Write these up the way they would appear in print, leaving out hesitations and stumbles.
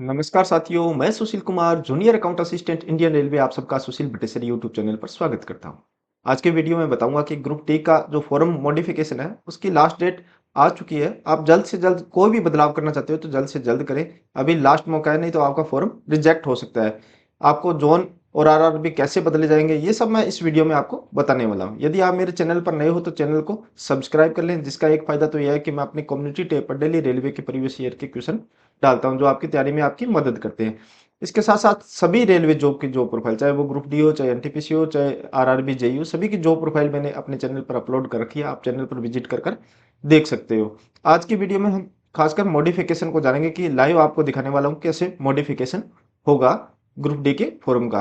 नमस्कार साथियों, मैं Sushil Kumar, junior account assistant Indian railway आप सबका सुशील बटेसर यूट्यूब चैनल पर स्वागत करता हूं। आज के वीडियो में बताऊंगा कि ग्रुप डी का जो फॉर्म मॉडिफिकेशन है, उसकी लास्ट डेट आ चुकी है। आप जल्द से जल्द कोई भी बदलाव करना चाहते हो तो जल्द से जल्द करें। अभी लास्ट मौका है, नहीं तो आपका फॉर्म रिजेक्ट हो सकता है। आपको जोन और आरआरबी कैसे बदले जाएंगे, ये सब मैं इस वीडियो में आपको बताने वाला हूँ। यदि आप मेरे चैनल पर नए हो तो चैनल को सब्सक्राइब कर लें, जिसका एक फायदा तो यह है कि मैं अपनी कम्युनिटी टैब पर डेली रेलवे के प्रीवियस ईयर के क्वेश्चन डालता हूं, जो आपकी तैयारी में आपकी मदद करते हैं। इसके साथ साथ सभी रेलवे जॉब की जॉब प्रोफाइल, चाहे वो ग्रुप डी हो, चाहे एनटीपीसी हो, चाहे आरआरबी जेई हो, सभी की जॉब प्रोफाइल मैंने अपने चैनल पर अपलोड कर रखी है। आप चैनल पर विजिट कर कर देख सकते हो। आज की वीडियो में हम खासकर मॉडिफिकेशन को जानेंगे कि लाइव आपको दिखाने वाला हूँ कैसे मॉडिफिकेशन होगा ग्रुप डी के फॉर्म का।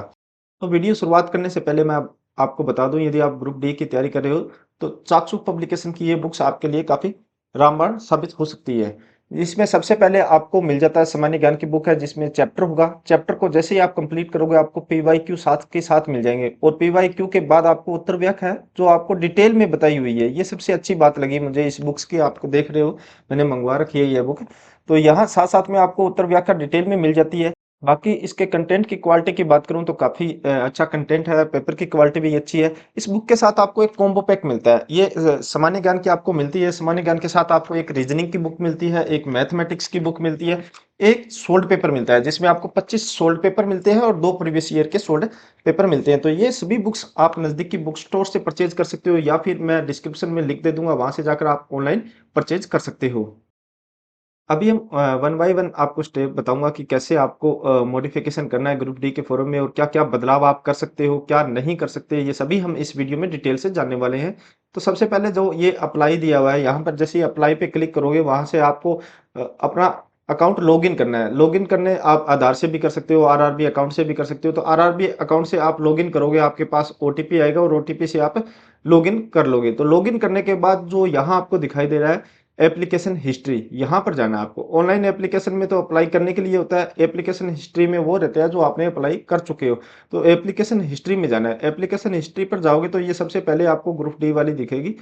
तो वीडियो शुरुआत करने से पहले मैं आपको बता दूं, यदि आप ग्रुप डी की तैयारी कर रहे हो तो चाक्षुष पब्लिकेशन की ये बुक्स आपके लिए काफी रामबाण साबित हो सकती है। इसमें सबसे पहले आपको मिल जाता है सामान्य ज्ञान की बुक है, जिसमें चैप्टर होगा। चैप्टर को जैसे ही आप कंप्लीट करोगे आपको पीवाईक्यू साथ के साथ मिल जाएंगे, और पीवाईक्यू के बाद आपको उत्तर व्याख्या है जो आपको डिटेल में बताई हुई है। ये सबसे अच्छी बात लगी मुझे इस बुक्स की। आपको देख रहे हो मैंने मंगवा रखी है ये बुक। तो यहाँ साथ साथ में आपको उत्तर व्याख्या डिटेल में मिल जाती है। बाकी इसके कंटेंट की क्वालिटी की बात करूं तो काफी अच्छा कंटेंट है। पेपर की क्वालिटी भी अच्छी है। इस बुक के साथ आपको एक कॉम्बो पैक मिलता है। ये सामान्य ज्ञान की आपको मिलती है। सामान्य ज्ञान के साथ आपको एक रीजनिंग की बुक मिलती है, एक मैथमेटिक्स की बुक मिलती है, एक सोल्ड पेपर मिलता है, जिसमें आपको 25 सोल्ड पेपर मिलते हैं और 2 प्रीवियस ईयर के सोल्ड पेपर मिलते हैं। तो ये सभी बुक्स आप नजदीक की बुक स्टोर से परचेज कर सकते हो, या फिर मैं डिस्क्रिप्शन में लिंक दे दूंगा, वहां से जाकर आप ऑनलाइन परचेज कर सकते हो। अभी हम वन बाय वन आपको स्टेप बताऊंगा कि कैसे आपको मॉडिफिकेशन करना है ग्रुप डी के फॉर्म में, और क्या क्या बदलाव आप कर सकते हो, क्या नहीं कर सकते, ये सभी हम इस वीडियो में डिटेल से जानने वाले हैं। तो सबसे पहले जो ये अप्लाई दिया हुआ है, यहाँ पर जैसे ही अप्लाई पे क्लिक करोगे, वहां से आपको अपना अकाउंट लॉगिन करना है। लॉगिन करने आप आधार से भी कर सकते हो, आरआरबी अकाउंट से भी कर सकते हो। तो आरआरबी अकाउंट से आप लॉगिन करोगे, आपके पास ओटीपी आएगा और ओटीपी से आप लॉगिन कर लोगे। तो लॉगिन करने के बाद जो यहाँ आपको दिखाई दे रहा है एप्लीकेशन हिस्ट्री, यहाँ पर जाना है आपको। ऑनलाइन एप्लीकेशन में तो अप्लाई करने के लिए होता है, एप्लीकेशन हिस्ट्री में वो रहता है जो आपने अप्लाई कर चुके हो। तो एप्लीकेशन हिस्ट्री में जाना है। एप्लीकेशन हिस्ट्री पर जाओगे तो ये सबसे पहले आपको ग्रुप डी वाली दिखेगी।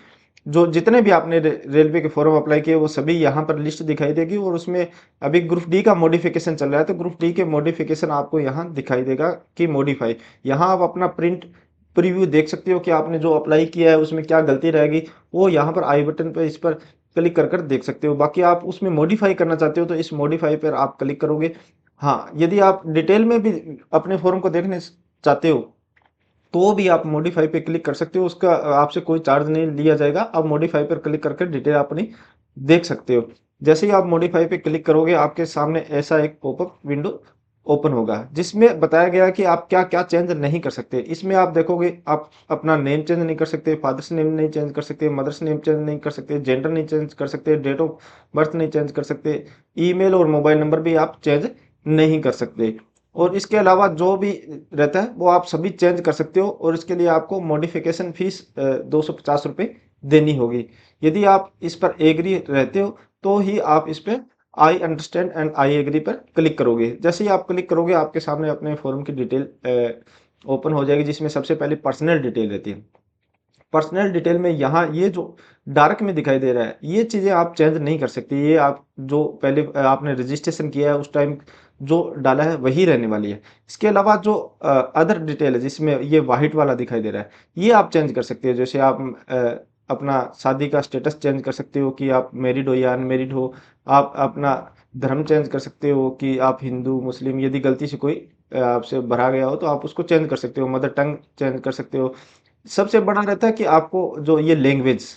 जो जितने भी आपने रेलवे के फॉर्म अप्लाई किए वो सभी यहाँ पर लिस्ट दिखाई देगी, और उसमें अभी ग्रुप डी का मॉडिफिकेशन चल रहा है, तो ग्रुप डी के मॉडिफिकेशन आपको यहाँ दिखाई देगा कि मॉडिफाई। यहाँ आप अपना प्रिंट प्रीव्यू देख सकते हो कि आपने जो अप्लाई किया है उसमें क्या गलती रहेगी, वो यहाँ पर आई बटन पर इस पर क्लिक कर कर देख सकते हो। बाकी आप उसमें मॉडिफाई करना चाहते हो तो इस मॉडिफाई पर आप क्लिक करोगे। हाँ, यदि आप डिटेल में भी अपने फॉर्म को देखने चाहते हो तो भी आप मॉडिफाई पे क्लिक कर सकते हो। उसका आपसे कोई चार्ज नहीं लिया जाएगा। आप मॉडिफाई पर क्लिक करके डिटेल अपनी देख सकते हो। जैसे ही आप मॉडिफाई पे क्लिक करोगे, आपके सामने ऐसा एक पॉपअप विंडो ओपन होगा, जिसमें बताया गया है कि आप क्या क्या चेंज नहीं कर सकते। इसमें आप देखोगे, आप अपना नेम चेंज नहीं कर सकते, फादर्स नेम नहीं चेंज कर सकते, मदर्स नेम चेंज नहीं कर सकते, जेंडर नहीं चेंज कर सकते, डेट ऑफ बर्थ नहीं चेंज कर सकते, ईमेल और मोबाइल नंबर भी आप चेंज नहीं कर सकते। और इसके अलावा जो भी रहता है वो आप सभी चेंज कर सकते हो, और इसके लिए आपको मॉडिफिकेशन फीस 250 रुपये देनी होगी। यदि आप इस पर एग्री रहते हो तो ही आप इस पर I understand and I agree पर क्लिक करोगे। जैसे ही आप क्लिक करोगे, आपके सामने अपने फॉर्म की डिटेल ओपन हो जाएगी, जिसमें सबसे पहले पर्सनल डिटेल रहती है। पर्सनल डिटेल में यहाँ ये जो डार्क में दिखाई दे रहा है, ये चीज़ें आप चेंज नहीं कर सकते। ये आप जो पहले आपने रजिस्ट्रेशन किया है उस टाइम जो डाला है वही रहने वाली है। इसके अलावा जो अदर डिटेल है, जिसमें ये वाइट वाला दिखाई दे रहा है, ये आप चेंज कर सकते हो। जैसे आप अपना शादी का स्टेटस चेंज कर सकते हो कि आप मैरिड हो या अनमेरिड हो। आप अपना धर्म चेंज कर सकते हो कि आप हिंदू मुस्लिम, यदि गलती से कोई आपसे भरा गया हो तो आप उसको चेंज कर सकते हो। मदर टंग चेंज कर सकते हो। सबसे बड़ा रहता है कि आपको जो ये लैंग्वेज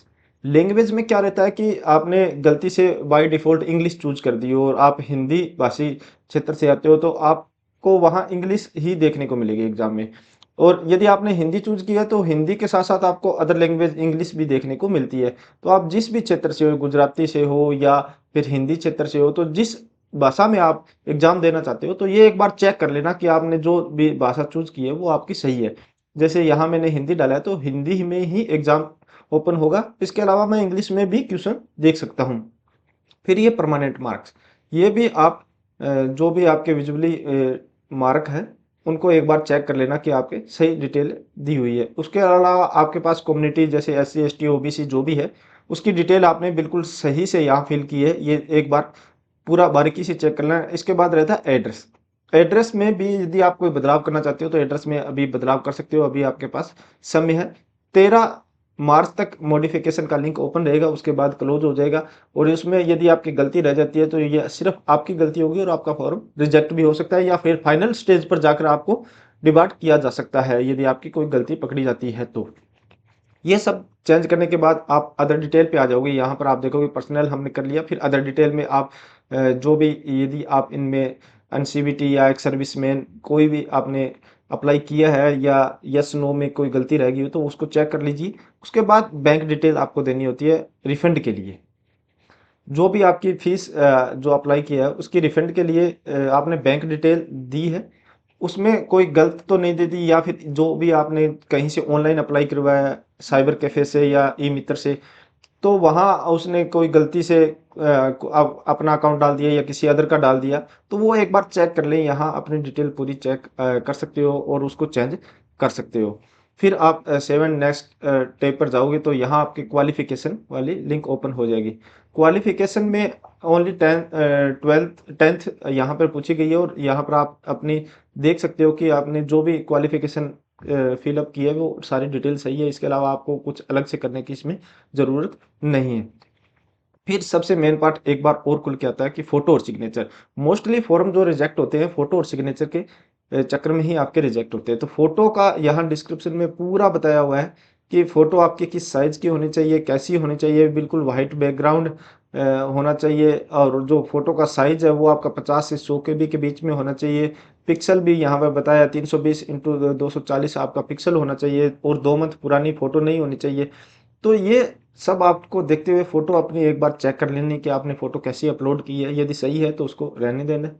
लैंग्वेज में क्या रहता है कि आपने गलती से बाय डिफ़ॉल्ट इंग्लिश चूज़ कर दी हो, और आप हिंदी भाषी क्षेत्र से आते हो, तो आपको वहाँ इंग्लिश ही देखने को मिलेगी एग्ज़ाम में। और यदि आपने हिंदी चूज़ किया तो हिंदी के साथ-साथ आपको अदर लैंग्वेज इंग्लिश भी देखने को मिलती है। तो आप जिस भी क्षेत्र से हो, गुजराती से हो या फिर हिंदी क्षेत्र से हो, तो जिस भाषा में आप एग्ज़ाम देना चाहते हो, तो ये एक बार चेक कर लेना कि आपने जो भी भाषा चूज़ की है वो आपकी सही है। जैसे यहाँ मैंने हिंदी डाला है तो हिंदी में ही एग्जाम ओपन होगा। इसके अलावा मैं इंग्लिश में भी क्वेश्चन देख सकता हूँ। फिर ये परमानेंट मार्क्स, ये भी आप जो भी आपके विजुअली मार्क है उनको एक बार चेक कर लेना कि आपके सही डिटेल दी हुई है। उसके अलावा आपके पास कम्युनिटी जैसे S C S T O B C जो भी है, उसकी डिटेल आपने बिल्कुल सही से यहाँ फिल की है, ये एक बार पूरा बारीकी से चेक करना है। इसके बाद रहता है एड्रेस। एड्रेस में भी यदि आप कोई बदलाव करना चाहते हो तो एड्रेस में अभी बदलाव कर सकते हो, अभी आपके पास समय है। 13 मार्च तक मॉडिफिकेशन का लिंक ओपन रहेगा, उसके बाद क्लोज हो जाएगा। और उसमें यदि आपकी गलती रह जाती है तो ये सिर्फ आपकी गलती होगी और आपका फॉर्म रिजेक्ट भी हो सकता है, या फिर फाइनल स्टेज पर जाकर आपको डिबार्ट किया जा सकता है यदि आपकी कोई गलती पकड़ी जाती है तो। ये सब चेंज करने के बाद आप अदर डिटेल पे आ जाओगे। यहाँ पर आप देखोगे पर्सनल हमने कर लिया, फिर अदर डिटेल में आप जो भी यदि आप इनमें एनसीवीटी या एक सर्विसमैन कोई भी आपने अप्लाई किया है या यस नो में कोई गलती रह गई हो तो उसको चेक कर लीजिए। उसके बाद बैंक डिटेल आपको देनी होती है रिफंड के लिए। जो भी आपकी फीस जो अप्लाई किया है उसकी रिफंड के लिए आपने बैंक डिटेल दी है, उसमें कोई गलत तो नहीं दे दी, या फिर जो भी आपने कहीं से ऑनलाइन अप्लाई करवाया है, साइबर कैफे से या ई मित्र से, तो वहाँ उसने कोई गलती से अपना अकाउंट डाल दिया या किसी अदर का डाल दिया, तो वो एक बार चेक कर लें। यहाँ अपनी डिटेल पूरी चेक कर सकते हो और उसको चेंज कर सकते हो। फिर आप 7 नेक्स्ट टैब पर जाओगे तो यहाँ आपकी क्वालिफिकेशन वाली लिंक ओपन हो जाएगी। क्वालिफिकेशन में ओनली 10th यहाँ पर पूछी गई है, और यहाँ पर आप अपनी देख सकते हो कि आपने जो भी क्वालिफिकेशन फिलअप की है वो सारी डिटेल सही है। इसके अलावा आपको कुछ अलग से करने की इसमें ज़रूरत नहीं है। फिर सबसे मेन पार्ट एक बार और खुल के आता है कि फोटो और सिग्नेचर। मोस्टली फॉर्म जो रिजेक्ट होते हैं फोटो और सिग्नेचर के चक्कर में ही आपके रिजेक्ट होते हैं। तो फोटो का यहाँ डिस्क्रिप्शन में पूरा बताया हुआ है कि फोटो आपकी किस साइज की होनी चाहिए, कैसी होनी चाहिए। बिल्कुल वाइट बैकग्राउंड होना चाहिए, और जो फोटो का साइज है वो आपका 50 से 100 KB के बीच में होना चाहिए। पिक्सल भी यहाँ पर बताया 320 इंटू 240 आपका पिक्सल होना चाहिए, और 2 मंथ पुरानी फोटो नहीं होनी चाहिए। तो ये सब आपको देखते हुए फोटो अपनी एक बार चेक कर लेनी कि आपने फोटो कैसी अपलोड की है। यदि सही है तो उसको रहने देना।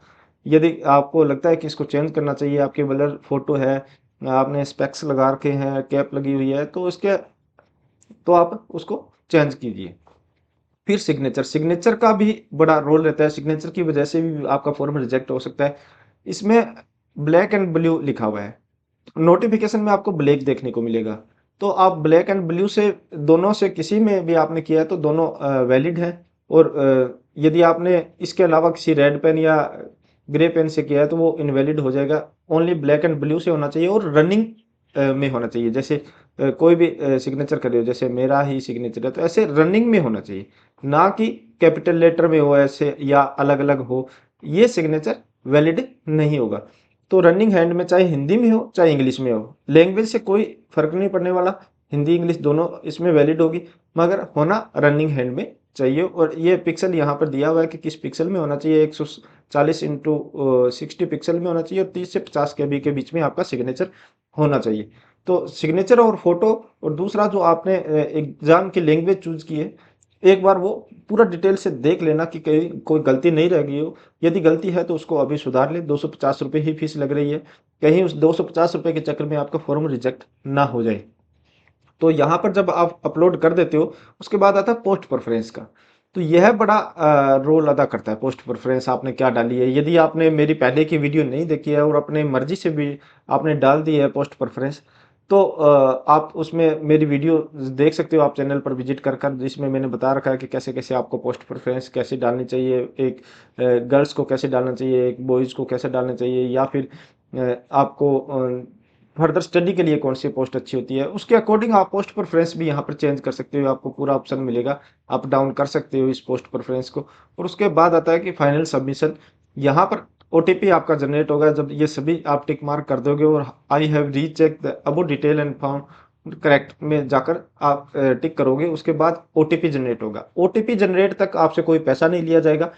यदि आपको लगता है कि इसको चेंज करना चाहिए, आपकी ब्लर फोटो है, आपने स्पेक्स लगा रखे हैं, कैप लगी हुई है, तो इसके तो आप उसको चेंज कीजिए। फिर सिग्नेचर, सिग्नेचर का भी बड़ा रोल रहता है। सिग्नेचर की वजह से भी आपका फॉर्म रिजेक्ट हो सकता है। इसमें ब्लैक एंड ब्लू लिखा हुआ है, नोटिफिकेशन में आपको ब्लैक देखने को मिलेगा। तो आप ब्लैक एंड ब्लू से दोनों से किसी में भी आपने किया है तो दोनों वैलिड है। और यदि आपने इसके अलावा किसी रेड पेन या ग्रे पेन से किया है तो वो इनवैलिड हो जाएगा। ओनली ब्लैक एंड ब्लू से होना चाहिए और रनिंग में होना चाहिए। जैसे कोई भी सिग्नेचर कर रहे हो, जैसे मेरा ही सिग्नेचर है तो ऐसे रनिंग में होना चाहिए, ना कि कैपिटल लेटर में हो ऐसे या अलग अलग हो, ये सिग्नेचर वैलिड नहीं होगा। तो रनिंग हैंड में चाहे हिंदी में हो चाहे इंग्लिश में हो, लैंग्वेज से कोई फर्क नहीं पड़ने वाला, हिंदी इंग्लिश दोनों इसमें वैलिड होगी, मगर होना रनिंग हैंड में चाहिए। और ये पिक्सल यहाँ पर दिया हुआ है कि किस पिक्सल में होना चाहिए, 140 इंटू 60 पिक्सल में होना चाहिए, और 30 से 50 KB के बीच में आपका सिग्नेचर होना चाहिए। तो सिग्नेचर और फोटो, और दूसरा जो आपने एग्जाम की लैंग्वेज चूज की है, एक बार वो पूरा डिटेल से देख लेना कि कहीं कोई गलती नहीं रह गई हो। यदि गलती है तो उसको अभी सुधार ले। 250 रुपये ही फीस लग रही है, कहीं उस 250 रुपये के चक्कर में आपका फॉर्म रिजेक्ट ना हो जाए। तो यहाँ पर जब आप अपलोड कर देते हो उसके बाद आता है पोस्ट प्रेफरेंस का। तो यह बड़ा रोल अदा करता है। पोस्ट प्रेफरेंस आपने क्या डाली है, यदि आपने मेरी पहले की वीडियो नहीं देखी है और अपने मर्जी से भी आपने डाल दी है पोस्ट प्रेफरेंस, तो आप उसमें मेरी वीडियो देख सकते हो, आप चैनल पर विजिट कर कर, जिसमें मैंने बता रखा है कि कैसे कैसे आपको पोस्ट प्रेफरेंस कैसे डालनी चाहिए, एक गर्ल्स को कैसे डालना चाहिए, एक बॉयज़ को कैसे डालना चाहिए, या फिर आपको फर्दर स्टडी के लिए कौन सी पोस्ट अच्छी होती है, उसके अकॉर्डिंग आप पोस्ट प्रेफरेंस भी यहाँ पर चेंज कर सकते हो। आपको पूरा ऑप्शन मिलेगा, अप डाउन कर सकते हो इस पोस्ट प्रेफरेंस को। और उसके बाद आता है कि फाइनल सबमिशन। यहाँ पर ओटीपी आपका जनरेट होगा। जब ये सभी आप टिक मार्क कर दोगे और I have recheck the above detail and found correct में जाकर आप टिक करोगे, उसके बाद ओटीपी जनरेट होगा। ओटीपी जनरेट तक आपसे कोई पैसा नहीं लिया जाएगा,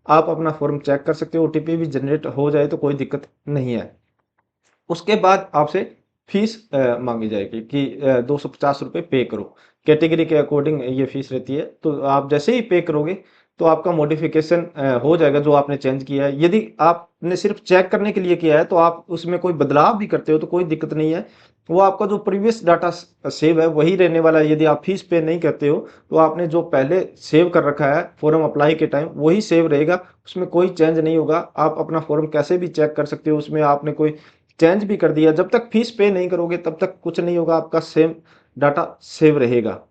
आप अपना फॉर्म चेक कर सकते हो। ओटीपी भी जनरेट हो जाए तो कोई दिक्कत नहीं है। उसके बाद आपसे फीस मांगी जाएगी कि 250 रुपये पे करो। कैटेगरी के अकॉर्डिंग ये फीस रहती है। तो आप जैसे ही पे करोगे तो आपका मॉडिफिकेशन हो जाएगा जो आपने चेंज किया है। यदि आपने सिर्फ चेक करने के लिए किया है तो आप उसमें कोई बदलाव भी करते हो तो कोई दिक्कत नहीं है, वो आपका जो प्रीवियस डाटा सेव है वही रहने वाला है। यदि आप फीस पे नहीं करते हो तो आपने जो पहले सेव कर रखा है फॉर्म अप्लाई के टाइम वही सेव रहेगा, उसमें कोई चेंज नहीं होगा। आप अपना फॉर्म कैसे भी चेक कर सकते हो, उसमें आपने कोई चेंज भी कर दिया, जब तक फीस पे नहीं करोगे तब तक कुछ नहीं होगा, आपका सेम डाटा सेव रहेगा।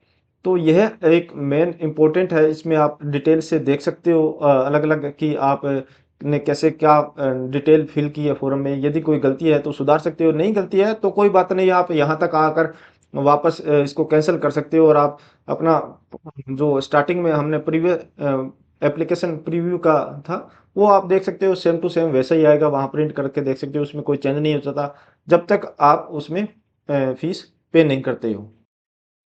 तो यह एक मेन इम्पोर्टेंट है, इसमें आप डिटेल से देख सकते हो अलग-अलग कि आप ने कैसे क्या डिटेल फिल की है फॉर्म में। यदि कोई गलती है तो सुधार सकते हो, नहीं गलती है तो कोई बात नहीं, आप यहाँ तक आकर वापस इसको कैंसल कर सकते हो और आप अपना जो स्टार्टिंग में हमने एप्लीकेशन प्रीव्यू का था, वो आप देख सकते हो, सेम टू सेम वैसा ही आएगा, वहाँ प्रिंट करके देख सकते हो, उसमें कोई चेंज नहीं हो सकता जब तक आप उसमें फीस पे नहीं करते हो।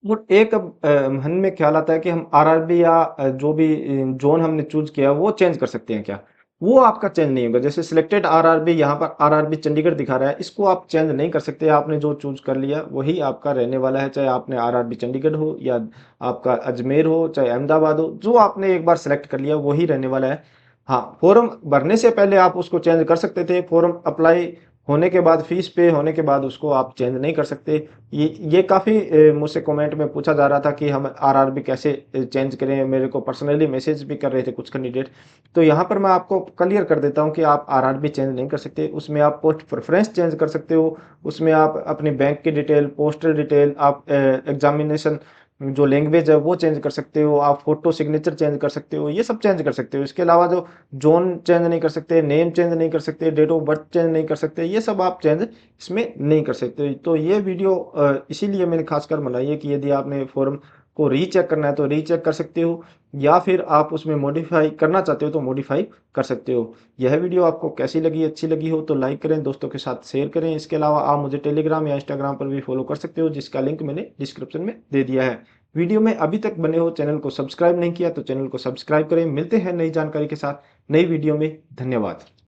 और एक अब मन में ख्याल आता है कि हम आरआरबी या जो भी ज़ोन हमने चूज़ किया है वो चेंज कर सकते हैं क्या? वो आपका चेंज नहीं होगा। जैसे सिलेक्टेड आरआरबी, यहाँ पर आरआरबी चंडीगढ़ दिखा रहा है, इसको आप चेंज नहीं कर सकते। आपने जो चूज़ कर लिया वही आपका रहने वाला है, चाहे आपने आरआरबी चंडीगढ़ हो या आपका अजमेर हो, चाहे अहमदाबाद हो, जो आपने एक बार सेलेक्ट कर लिया वही रहने वाला है। हाँ, फॉर्म भरने से पहले आप उसको चेंज कर सकते थे, फॉर्म अप्लाई होने के बाद, फीस पे होने के बाद उसको आप चेंज नहीं कर सकते। ये काफ़ी मुझसे कमेंट में पूछा जा रहा था कि हम आरआरबी कैसे चेंज करें, मेरे को पर्सनली मैसेज भी कर रहे थे कुछ कैंडिडेट। तो यहाँ पर मैं आपको क्लियर कर देता हूँ कि आप आरआरबी चेंज नहीं कर सकते, उसमें आप पोस्ट प्रेफरेंस चेंज कर सकते हो, उसमें आप अपनी बैंक की डिटेल, पोस्टल डिटेल, आप एग्जामिनेशन जो लैंग्वेज है वो चेंज कर सकते हो, आप फोटो सिग्नेचर चेंज कर सकते हो, ये सब चेंज कर सकते हो। इसके अलावा जो जोन चेंज नहीं कर सकते, नेम चेंज नहीं कर सकते, डेट ऑफ बर्थ चेंज नहीं कर सकते, ये सब आप चेंज इसमें नहीं कर सकते। तो ये वीडियो इसीलिए मैंने खासकर बनाई है कि यदि आपने फॉर्म को रीचेक करना है तो रीचेक कर सकते हो, या फिर आप उसमें मॉडिफाई करना चाहते हो तो मॉडिफाई कर सकते हो। यह वीडियो आपको कैसी लगी, अच्छी लगी हो तो लाइक करें, दोस्तों के साथ शेयर करें। इसके अलावा आप मुझे टेलीग्राम या इंस्टाग्राम पर भी फॉलो कर सकते हो, जिसका लिंक मैंने डिस्क्रिप्शन में दे दिया है। वीडियो में अभी तक बने हो, चैनल को सब्सक्राइब नहीं किया तो चैनल को सब्सक्राइब करें। मिलते हैं नई जानकारी के साथ नई वीडियो में। धन्यवाद।